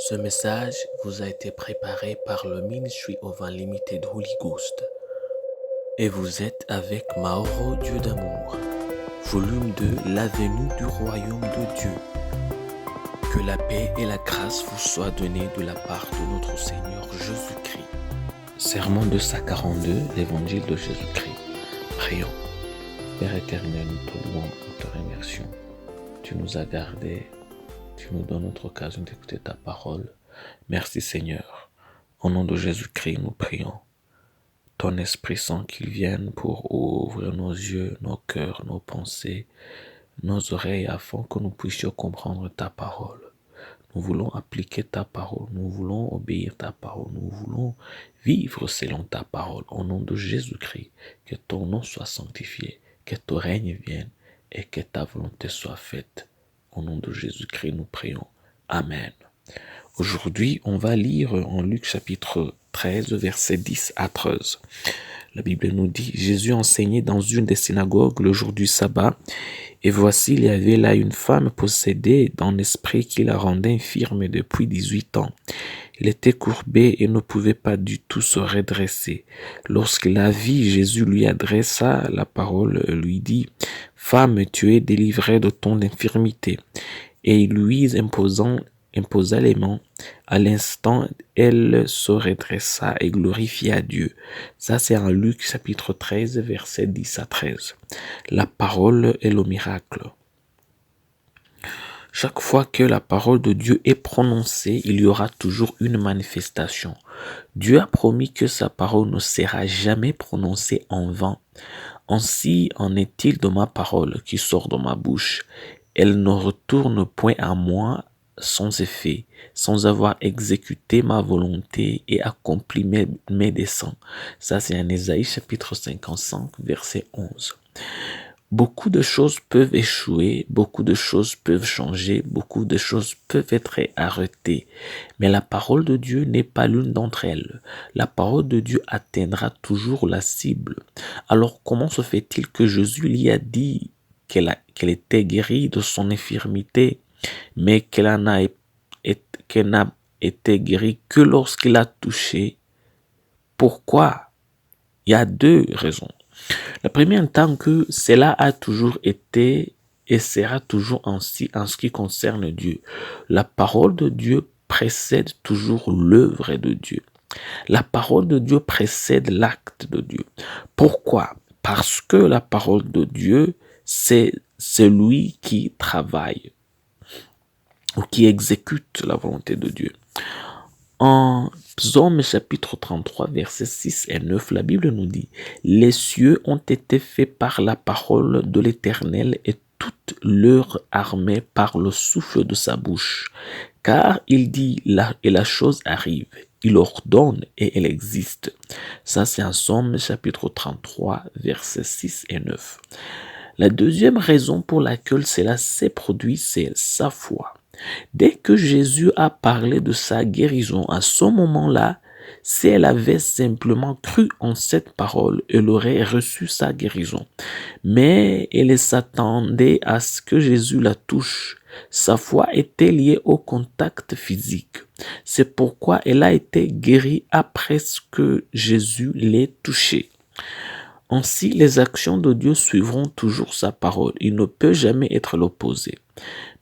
Ce message vous a été préparé par le Ministry of Unlimited Holy Ghost et vous êtes avec Mauro Dieu d'amour, volume 2, la venue du royaume de Dieu. Que la paix et la grâce vous soient données de la part de notre Seigneur Jésus-Christ. Sermon 242, l'évangile de Jésus-Christ. Prions. Père éternel, nous te louons, nous te remercions. Tu nous as gardés, tu nous donnes notre occasion d'écouter ta parole. Merci Seigneur. Au nom de Jésus-Christ, nous prions. Ton Esprit Saint qu'il vienne pour ouvrir nos yeux, nos cœurs, nos pensées, nos oreilles afin que nous puissions comprendre ta parole. Nous voulons appliquer ta parole, nous voulons obéir ta parole, nous voulons vivre selon ta parole. Au nom de Jésus-Christ, que ton nom soit sanctifié, que ton règne vienne et que ta volonté soit faite. Au nom de Jésus-Christ, nous prions. Amen. Aujourd'hui, on va lire en Luc chapitre 13, versets 10 à 13. La Bible nous dit, Jésus enseignait dans une des synagogues le jour du sabbat, et voici, il y avait là une femme possédée d'un esprit qui la rendait infirme depuis 18 ans. Il était courbé et ne pouvait pas du tout se redresser. Lorsqu'il la vit, Jésus lui adressa la parole, lui dit, « Femme, tu es délivrée de ton infirmité. » Et il lui imposa les mains. À l'instant, elle se redressa et glorifia Dieu. Ça, c'est en Luc chapitre 13, versets 10 à 13. La parole est le miracle. Chaque fois que la parole de Dieu est prononcée, il y aura toujours une manifestation. Dieu a promis que sa parole ne sera jamais prononcée en vain. Ainsi en est-il de ma parole qui sort de ma bouche. Elle ne retourne point à moi sans effet, sans avoir exécuté ma volonté et accompli mes desseins. Ça, c'est en Ésaïe chapitre 55, verset 11. Beaucoup de choses peuvent échouer, beaucoup de choses peuvent changer, beaucoup de choses peuvent être arrêtées. Mais la parole de Dieu n'est pas l'une d'entre elles. La parole de Dieu atteindra toujours la cible. Alors comment se fait-il que Jésus lui a dit qu'elle était guérie de son infirmité, mais qu'elle n'a été guérie que lorsqu'il a touché? Pourquoi? Il y a deux raisons. La première étant que cela a toujours été et sera toujours ainsi en ce qui concerne Dieu. La parole de Dieu précède toujours l'œuvre de Dieu. La parole de Dieu précède l'acte de Dieu. Pourquoi? Parce que la parole de Dieu, c'est celui qui travaille ou qui exécute la volonté de Dieu. En Psaume chapitre 33, versets 6 et 9, la Bible nous dit « Les cieux ont été faits par la parole de l'Éternel et toute leur armée par le souffle de sa bouche. Car il dit et la chose arrive, il ordonne et elle existe. » Ça, c'est en Psaume chapitre 33, versets 6 et 9. La deuxième raison pour laquelle cela s'est produit, c'est sa foi. Dès que Jésus a parlé de sa guérison, à ce moment-là, si elle avait simplement cru en cette parole, elle aurait reçu sa guérison. Mais elle s'attendait à ce que Jésus la touche. Sa foi était liée au contact physique. C'est pourquoi elle a été guérie après ce que Jésus l'ait touchée. Ainsi, les actions de Dieu suivront toujours sa parole. Il ne peut jamais être l'opposé.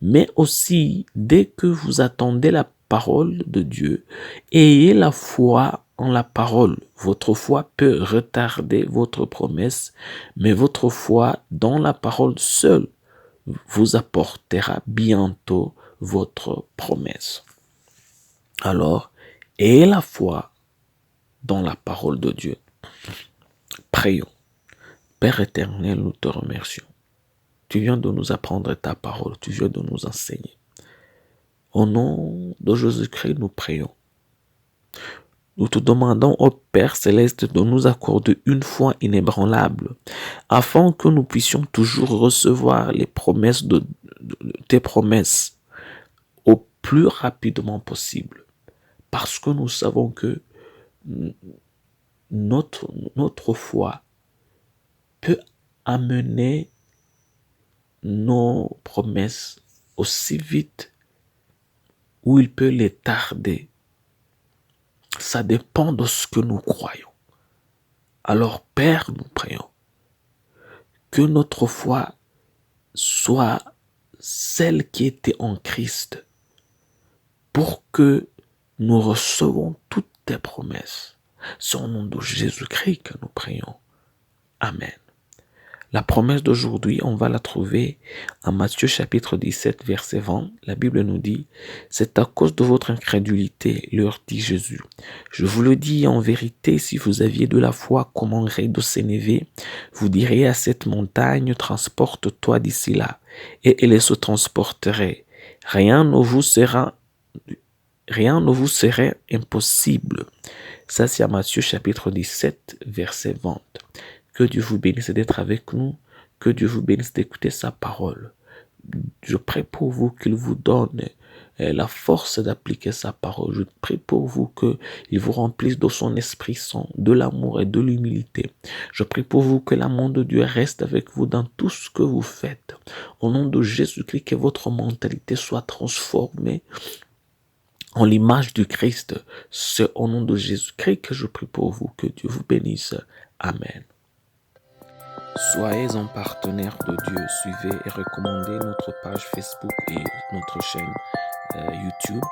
Mais aussi, dès que vous attendez la parole de Dieu, ayez la foi en la parole. Votre foi peut retarder votre promesse, mais votre foi dans la parole seule vous apportera bientôt votre promesse. Alors, ayez la foi dans la parole de Dieu. Prions. Père éternel, nous te remercions. Tu viens de nous apprendre ta parole, tu viens de nous enseigner. Au nom de Jésus-Christ, nous prions. Nous te demandons, ô Père céleste, de nous accorder une foi inébranlable, afin que nous puissions toujours recevoir les promesses tes promesses au plus rapidement possible. Parce que nous savons que notre foi peut amener nos promesses aussi vite ou il peut les tarder. Ça dépend de ce que nous croyons. Alors, Père, nous prions que notre foi soit celle qui était en Christ, pour que nous recevons toutes tes promesses. C'est au nom de Jésus-Christ que nous prions. Amen. La promesse d'aujourd'hui, on va la trouver en Matthieu chapitre 17, verset 20. La Bible nous dit, « C'est à cause de votre incrédulité, leur dit Jésus. Je vous le dis en vérité, si vous aviez de la foi comme un grain de sénévé, vous diriez à cette montagne, transporte-toi d'ici là, et elle se transporterait. Rien ne vous serait impossible. » Ça, c'est à Matthieu chapitre 17, verset 20. Que Dieu vous bénisse d'être avec nous. Que Dieu vous bénisse d'écouter sa parole. Je prie pour vous qu'il vous donne la force d'appliquer sa parole. Je prie pour vous qu'il vous remplisse de son Esprit Saint, de l'amour et de l'humilité. Je prie pour vous que l'amour de Dieu reste avec vous dans tout ce que vous faites. Au nom de Jésus-Christ, que votre mentalité soit transformée en l'image du Christ. C'est au nom de Jésus-Christ que je prie pour vous. Que Dieu vous bénisse. Amen. Soyez un partenaire de Dieu. Suivez et recommandez notre page Facebook et notre chaîne YouTube.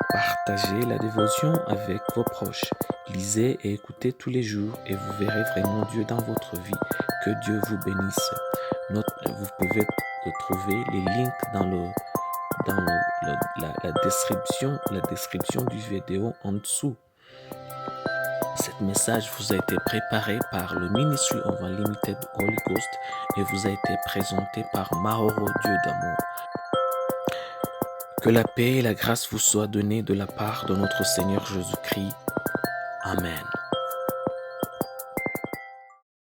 Partagez la dévotion avec vos proches. Lisez et écoutez tous les jours et vous verrez vraiment Dieu dans votre vie. Que Dieu vous bénisse. Vous pouvez trouver les links dans la description du vidéo en dessous. Cet message vous a été préparé par le Ministry of Unlimited Holy Ghost et vous a été présenté par Mahoro Dieu d'amour. Que la paix et la grâce vous soient données de la part de notre Seigneur Jésus-Christ. Amen.